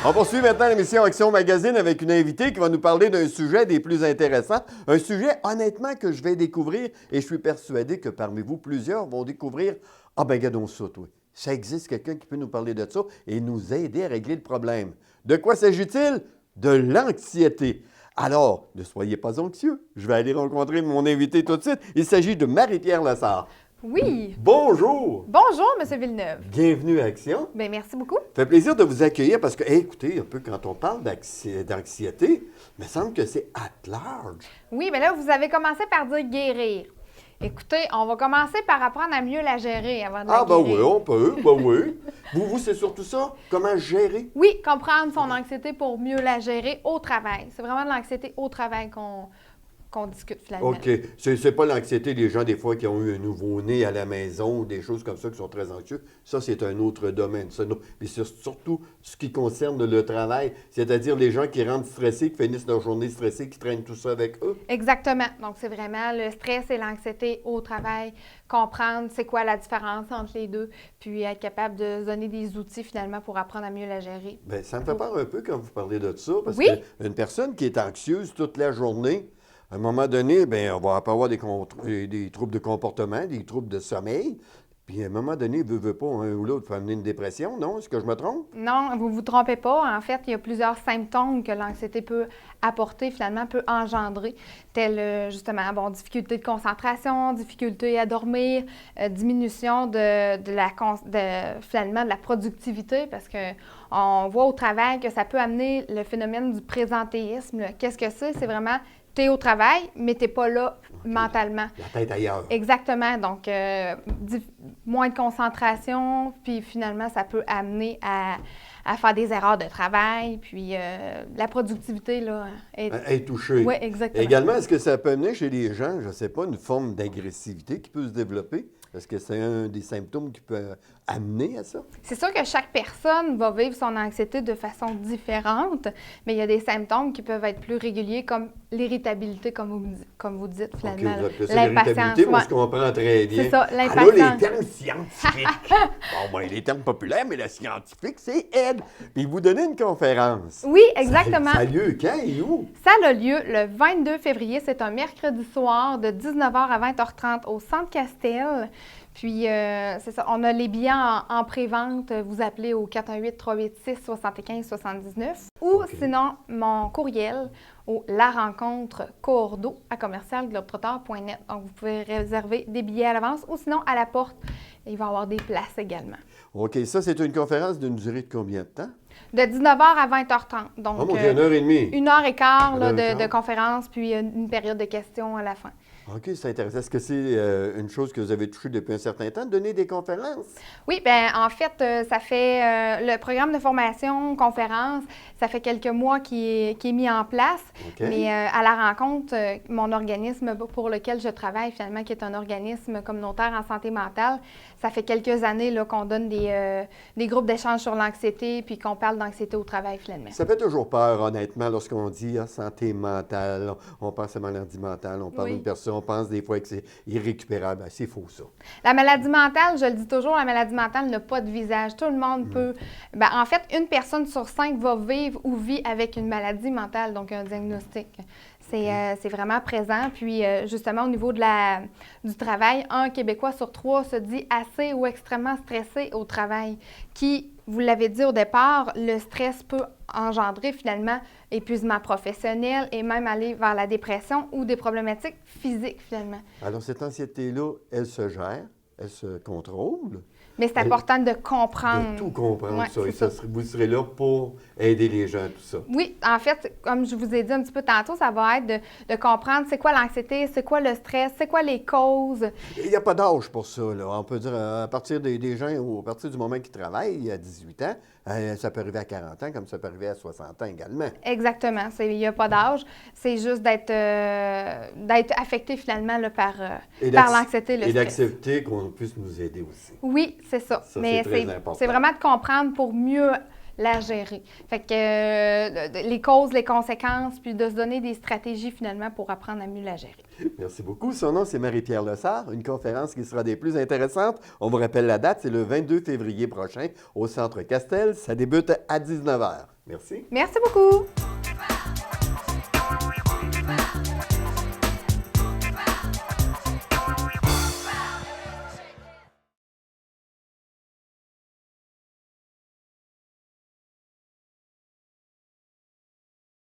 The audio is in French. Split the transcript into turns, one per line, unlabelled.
On poursuit maintenant l'émission Action Magazine avec une invitée qui va nous parler d'un sujet des plus intéressants. Un sujet, honnêtement, que je vais découvrir et je suis persuadé que parmi vous, plusieurs vont découvrir « Ah ben, regardons ça, toi. Ça existe quelqu'un qui peut nous parler de ça et nous aider à régler le problème. » De quoi s'agit-il? De l'anxiété. Alors, ne soyez pas anxieux. Je vais aller rencontrer mon invité tout de suite. Il s'agit de Marie-Pierre Lessard.
Oui.
Bonjour.
Bonjour, M. Villeneuve.
Bienvenue à Action.
Bien, merci beaucoup.
Ça fait plaisir de vous accueillir parce que, écoutez, un peu quand on parle d'anxiété, il me semble que c'est at large.
Oui, bien là, vous avez commencé par dire guérir. Écoutez, on va commencer par apprendre à mieux la gérer avant de la
Ben
guérir.
oui, on peut, ben oui. Vous, c'est surtout ça? Comment gérer?
Oui, comprendre son anxiété pour mieux la gérer au travail. C'est vraiment de l'anxiété au travail qu'on discute finalement.
OK. C'est pas l'anxiété des gens, des fois, qui ont eu un nouveau-né à la maison ou des choses comme ça qui sont très anxieux. Ça, c'est un autre domaine. Ça, mais c'est surtout ce qui concerne le travail, c'est-à-dire les gens qui rentrent stressés, qui finissent leur journée stressée, qui traînent tout ça avec eux.
Exactement. Donc, c'est vraiment le stress et l'anxiété au travail. Comprendre c'est quoi la différence entre les deux, puis être capable de se donner des outils finalement pour apprendre à mieux la gérer.
Bien, ça me fait peur un peu quand vous parlez de ça, parce
Oui.
qu'une personne qui est anxieuse toute la journée, à un moment donné, bien, on va avoir des troubles de comportement, des troubles de sommeil. Puis à un moment donné, veut pas, un ou l'autre peut amener une dépression, non? Est-ce que je me trompe?
Non, vous ne vous trompez pas. En fait, il y a plusieurs symptômes que l'anxiété peut apporter, finalement, peut engendrer, tels justement, difficulté de concentration, difficulté à dormir, diminution finalement, de la productivité, parce qu'on voit au travail que ça peut amener le phénomène du présentéisme. Qu'est-ce que c'est? C'est vraiment tu es au travail, mais tu n'es pas là mentalement.
La tête ailleurs.
Exactement. Donc, moins de concentration, puis finalement, ça peut amener à faire des erreurs de travail, puis la productivité, là,
est touchée.
Oui, exactement.
Également, est-ce que ça peut amener chez les gens, je ne sais pas, une forme d'agressivité qui peut se développer? Est-ce que c'est un des symptômes qui peut amener à ça?
C'est sûr que chaque personne va vivre son anxiété de façon différente, mais il y a des symptômes qui peuvent être plus réguliers, comme l'irritabilité, comme vous dites, finalement.
OK, l'irritabilité, moi, je comprends très bien.
C'est ça, l'impatience.
Alors, les termes scientifiques. Les termes populaires, mais la scientifique, c'est aide. Puis vous donnez une conférence.
Oui, exactement.
Ça a lieu quand et où?
Ça a lieu le 22 février. C'est un mercredi soir de 19h à 20h30 au Centre Castel. Puis, c'est ça, on a les billets en pré-vente. Vous appelez au 418-386-75-79 ou sinon, mon courriel au larencontrecoordo@commercialglobetrotter.net. Donc, vous pouvez réserver des billets à l'avance ou sinon à la porte. Il va y avoir des places également.
OK, ça, c'est une conférence d'une durée de combien de temps?
De 19h à 20h30. Donc,
oh mon Dieu, 1h30.
1h15 de conférence, puis une période de questions à la fin.
OK, c'est intéressant. Est-ce que c'est une chose que vous avez touchée depuis un certain temps, de donner des conférences?
Oui, bien, en fait, ça fait le programme de formation, conférence, ça fait quelques mois qui est mis en place.
Okay.
Mais à la rencontre, mon organisme pour lequel je travaille, finalement, qui est un organisme communautaire en santé mentale, ça fait quelques années là, qu'on donne des groupes d'échange sur l'anxiété puis qu'on parle d'anxiété au travail, finalement.
Ça fait toujours peur, honnêtement, lorsqu'on dit santé mentale, on pense à maladie mentale, on parle d'une personne, on pense des fois que c'est irrécupérable. C'est faux, ça.
La maladie mentale, je le dis toujours, la maladie mentale n'a pas de visage. Tout le monde peut... en fait, une personne sur 5 va vivre ou vit avec une maladie mentale, donc un diagnostic. C'est vraiment présent. Puis, justement, au niveau du travail, un Québécois sur 3 se dit assez ou extrêmement stressé au travail, qui, vous l'avez dit au départ, le stress peut engendrer finalement épuisement professionnel et même aller vers la dépression ou des problématiques physiques finalement.
Alors, cette anxiété-là, elle se gère, elle se contrôle.
Mais c'est important de comprendre.
De tout comprendre,
ouais,
ça. Et vous serez là pour aider les gens, tout ça.
Oui, en fait, comme je vous ai dit un petit peu tantôt, ça va être de comprendre c'est quoi l'anxiété, c'est quoi le stress, c'est quoi les causes.
Il n'y a pas d'âge pour ça, là. On peut dire à partir des gens, ou à partir du moment qu'ils travaillent, à 18 ans, ça peut arriver à 40 ans, comme ça peut arriver à 60 ans également.
Exactement. Il n'y a pas d'âge. C'est juste d'être affecté finalement là, par l'anxiété, le stress.
Et d'accepter qu'on qu'on puisse nous aider aussi.
Oui, c'est ça.
Ça,
Mais
c'est très important.
c'est vraiment de comprendre pour mieux la gérer. Fait que les causes, les conséquences, puis de se donner des stratégies finalement pour apprendre à mieux la gérer.
Merci beaucoup. Son nom, c'est Marie-Pierre Lessard, une conférence qui sera des plus intéressantes. On vous rappelle la date, c'est le 22 février prochain au Centre Castel. Ça débute à 19h. Merci.
Merci beaucoup.